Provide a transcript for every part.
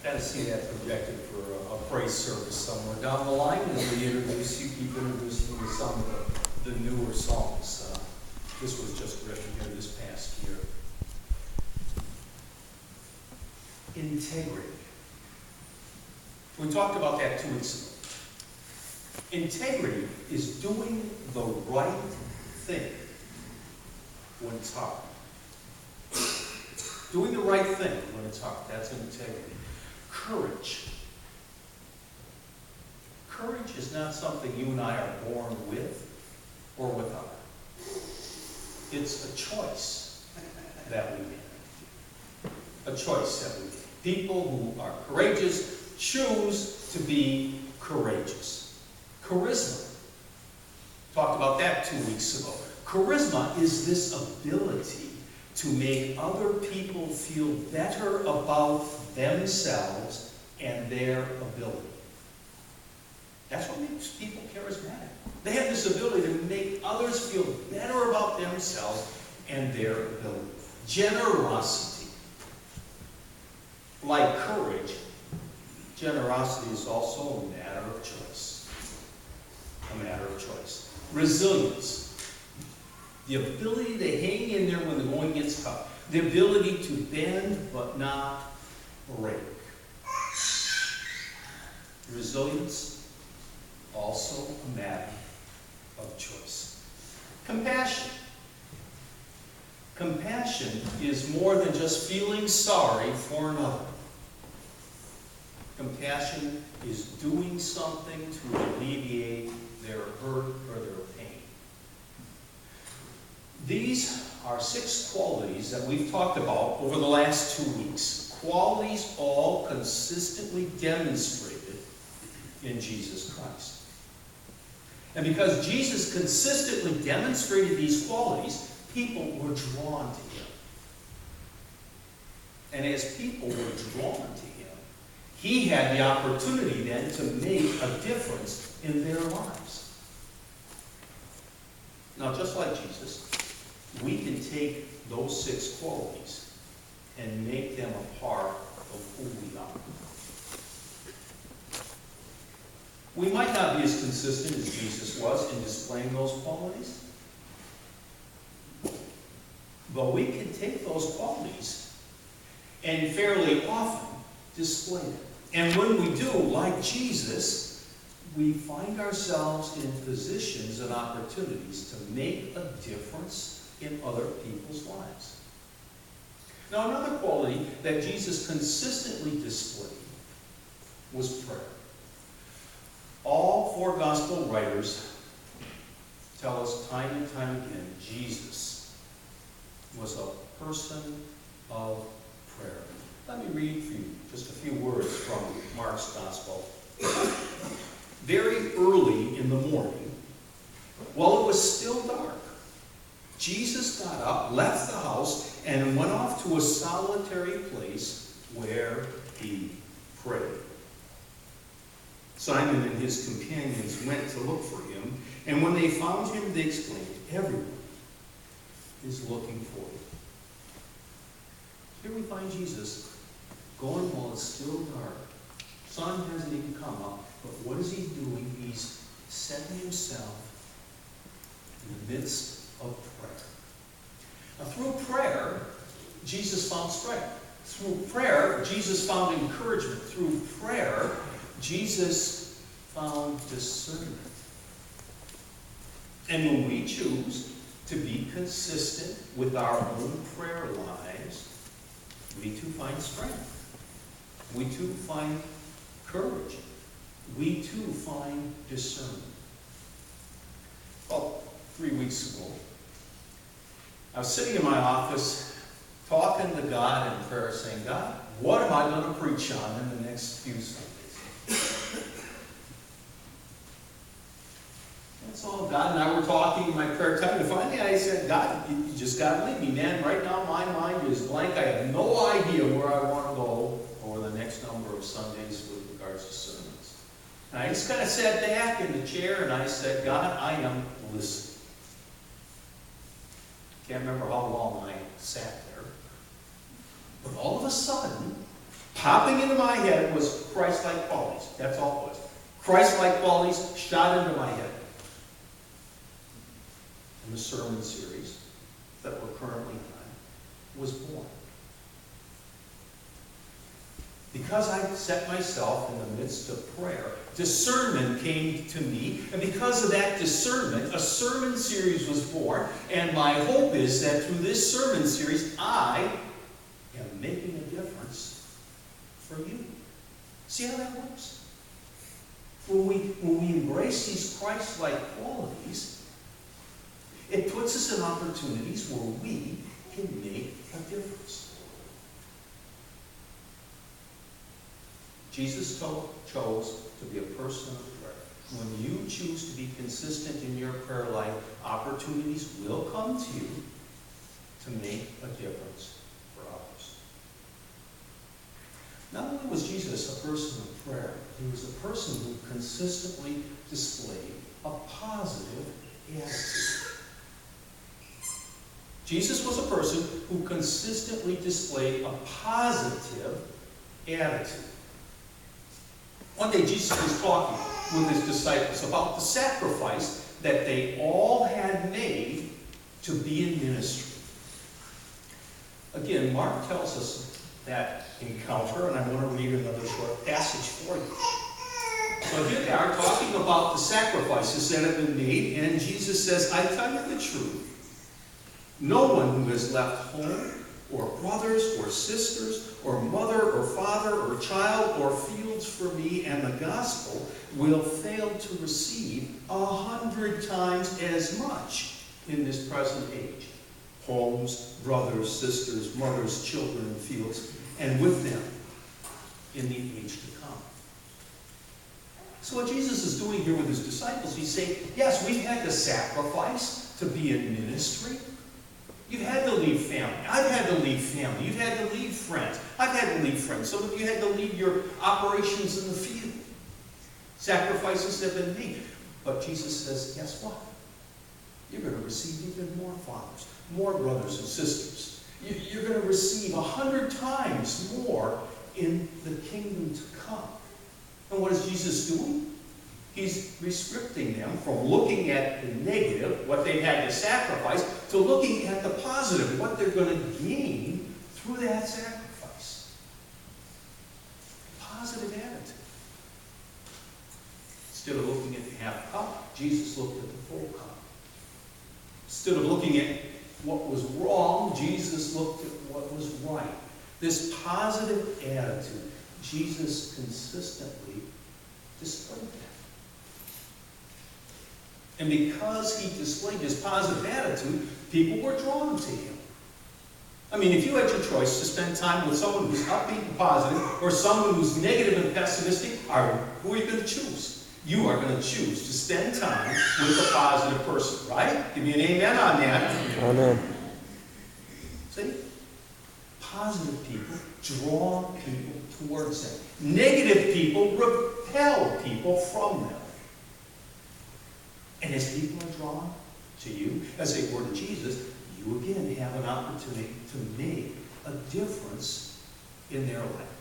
Got to see that projected for a praise service somewhere down the line, and we keep introducing you to some of the newer songs. This was just written here this past year. Integrity. We talked about that 2 weeks ago. Integrity is doing the right thing when it's hard. Doing the right thing when it's hard. That's integrity. Courage. Courage is not something you and I are born with or without. It's a choice that we make. A choice that we make. People who are courageous choose to be courageous. Charisma. Talked about that 2 weeks ago. Charisma is this ability to make other people feel better about themselves and their ability. That's what makes people charismatic. They have this ability to make others feel better about themselves and their ability. Generosity. Like courage, generosity is also a matter of choice. A matter of choice. Resilience. The ability to hang in there when the going gets tough. The ability to bend but not break. Resilience, also a matter of choice. Compassion. Compassion is more than just feeling sorry for another. Compassion is doing something to alleviate their hurt or their pain. These are 6 qualities that we've talked about over the last 2 weeks. Qualities all consistently demonstrated in Jesus Christ. And because Jesus consistently demonstrated these qualities, people were drawn to him. And as people were drawn to him, he had the opportunity then to make a difference in their lives. Now, just like Jesus, we can take those 6 qualities and make them a part of who we are. We might not be as consistent as Jesus was in displaying those qualities, but we can take those qualities and fairly often display them. And when we do, like Jesus, we find ourselves in positions and opportunities to make a difference in other people's lives. Now, another quality that Jesus consistently displayed was prayer. All 4 gospel writers tell us time and time again, Jesus was a person of prayer. Let me read for you just a few words from Mark's gospel. Very early in the morning, while it was still dark, Jesus got up, left the house, and went off to a solitary place where he prayed. Simon and his companions went to look for him, and when they found him, they exclaimed, "Everyone is looking for you." Here we find Jesus going while it's still dark. Sun hasn't even come up, but what is he doing? He's setting himself in the midst of prayer. Now, through prayer, Jesus found strength. Through prayer, Jesus found encouragement. Through prayer, Jesus found discernment. And when we choose to be consistent with our own prayer lives, we too find strength. We too find courage. We too find discernment. Well, 3 weeks ago, I was sitting in my office talking to God in prayer, saying, "God, what am I going to preach on in the next few Sundays?" That's all. God and I were talking in my prayer time, and finally I said, "God, you just got to lead me, man. Right now my mind is blank. I have no idea where I want to go over the next number of Sundays with regards to sermons." And I just kind of sat back in the chair and I said, "God, I am listening." Can't remember how long I sat there. But all of a sudden, Popping into my head was Christ-like qualities. That's all it was. Christ-like qualities shot into my head. And the sermon series that we're currently on was born. Because I set myself in the midst of prayer, discernment came to me, and because of that discernment, a sermon series was born, and my hope is that through this sermon series, I am making a difference for you. See how that works? When we embrace these Christ-like qualities, it puts us in opportunities where we can make a difference. Jesus chose to be a person of prayer. When you choose to be consistent in your prayer life, opportunities will come to you to make a difference for others. Not only was Jesus a person of prayer, he was a person who consistently displayed a positive attitude. Jesus was a person who consistently displayed a positive attitude. One day Jesus was talking with his disciples about the sacrifice that they all had made to be in ministry. Again, Mark tells us that encounter, and I want to read another short passage for you. So here they are talking about the sacrifices that have been made, and Jesus says, I tell you the truth. No one who has left home, or brothers, or sisters, or mother, or father, or child, or fields for me and the gospel will fail to receive 100 times as much in this present age. Homes, brothers, sisters, mothers, children, and fields, and with them in the age to come. So what Jesus is doing here with his disciples, he's saying, yes, we've had to sacrifice to be in ministry. You've had to leave family. I've had to leave family. You've had to leave friends. I've had to leave friends. Some of you had to leave your operations in the field. Sacrifices have been made. But Jesus says, guess what? You're going to receive even more fathers, more brothers and sisters. You're going to receive 100 times more in the kingdom to come. And what is Jesus doing? He's restricting them from looking at the negative, what they had to sacrifice, to looking at the positive, what they're going to gain through that sacrifice. Positive attitude. Instead of looking at the half cup, Jesus looked at the full cup. Instead of looking at what was wrong, Jesus looked at what was right. This positive attitude, Jesus consistently displayed that. And because he displayed this positive attitude, people were drawn to him. I mean, if you had your choice to spend time with someone who's upbeat and positive, or someone who's negative and pessimistic, who are you going to choose? You are going to choose to spend time with a positive person, right? Give me an amen on that. Amen. See? Positive people draw people towards them. Negative people repel people from them. And as people are drawn to you, as they were to Jesus, you again have an opportunity to make a difference in their life.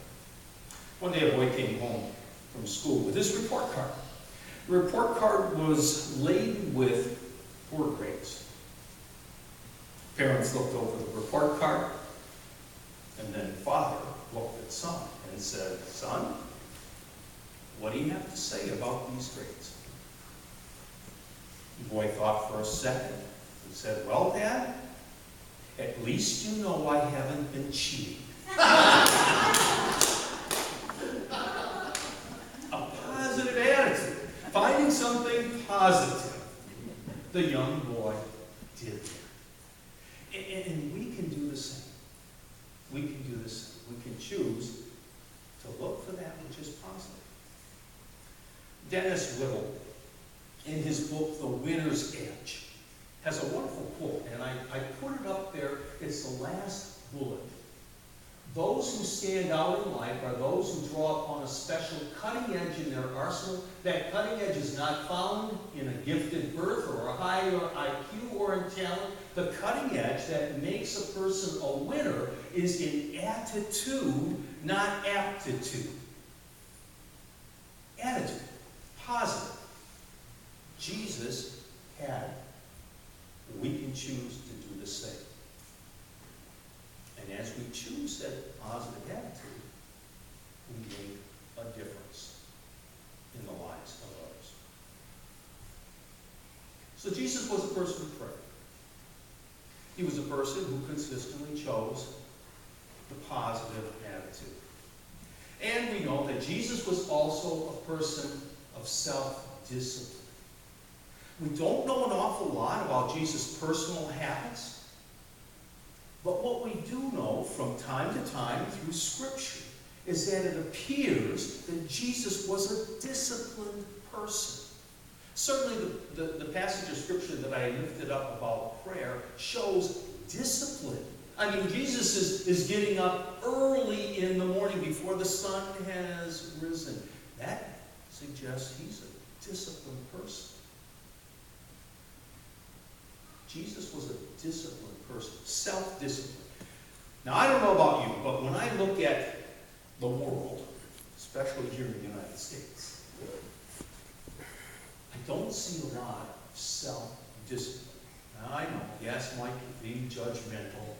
One day a boy came home from school with his report card. The report card was laden with poor grades. Parents looked over the report card, and then father looked at son and said, son, what do you have to say about these grades? The boy thought for a second and said, well, Dad, at least you know I haven't been cheating. A positive attitude. Finding something positive. The young boy did that. And we can do the same. We can do the same. We can choose to look for that which is positive. Dennis Whittle, in his book, The Winner's Edge, has a wonderful quote, and I put it up there. It's the last bullet. Those who stand out in life are those who draw upon a special cutting edge in their arsenal. That cutting edge is not found in a gifted birth or a higher IQ or in talent. The cutting edge that makes a person a winner is in attitude, not aptitude. Attitude, positive. Jesus had it. We can choose to do the same. And as we choose that positive attitude, we make a difference in the lives of others. So Jesus was a person of prayer. He was a person who consistently chose the positive attitude. And we know that Jesus was also a person of self-discipline. We don't know an awful lot about Jesus' personal habits, but what we do know from time to time through Scripture is that it appears that Jesus was a disciplined person. Certainly the passage of Scripture that I lifted up about prayer shows discipline. I mean, Jesus is getting up early in the morning before the sun has risen. That suggests he's a disciplined person. Jesus was a disciplined person, self-discipline. Now, I don't know about you, but when I look at the world, especially here in the United States, I don't see a lot of self-discipline. Now, I know, yes, Mike, being judgmental.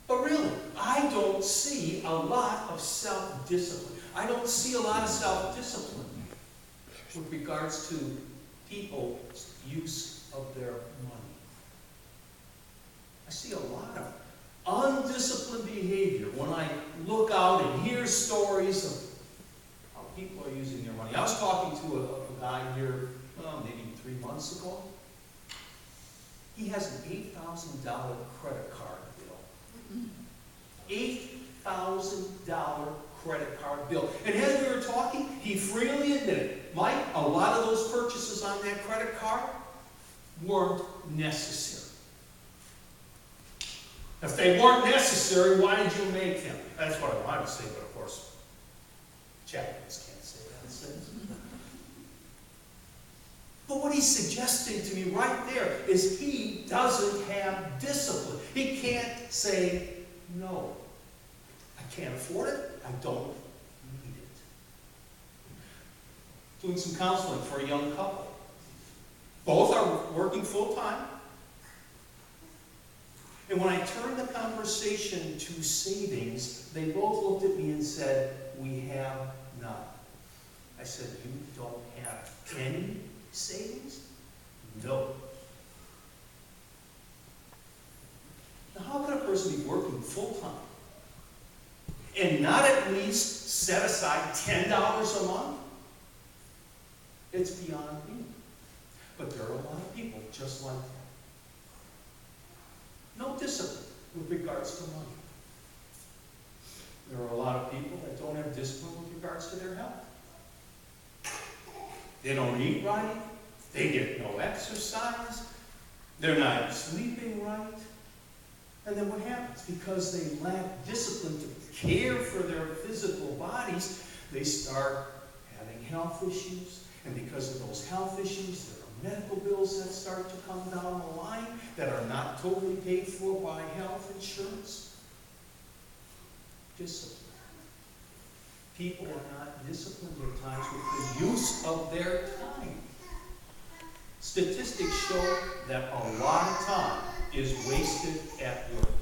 But really, I don't see a lot of self-discipline. I don't see a lot of self-discipline with regards to people's use of their money. I see a lot of undisciplined behavior when I look out and hear stories of how people are using their money. I was talking to a guy here, maybe 3 months ago. He has an $8,000 credit card bill. $8,000 credit card bill. And as we were talking, he freely admitted, Mike, a lot of those purchases on that credit card weren't necessary. If they weren't necessary, why did you make them? That's what I wanted to say, but of course, chaplains can't say that. But what he's suggesting to me right there is he doesn't have discipline. He can't say, no, I can't afford it, I don't need it. Doing some counseling for a young couple. Both are working full-time. And when I turned the conversation to savings, they both looked at me and said, we have none. I said, you don't have any savings? No. Now, how can a person be working full-time and not at least set aside $10 a month? It's beyond me. But there are a lot of people just like that. No discipline with regards to money. There are a lot of people that don't have discipline with regards to their health. They don't eat right. They get no exercise. They're not sleeping right. And then what happens? Because they lack discipline to care for their physical bodies, they start having health issues. And because of those health issues, there are medical bills that start to come down the line that are not totally paid for by health insurance. Discipline. People are not disciplined at times with the use of their time. Statistics show that a lot of time is wasted at work.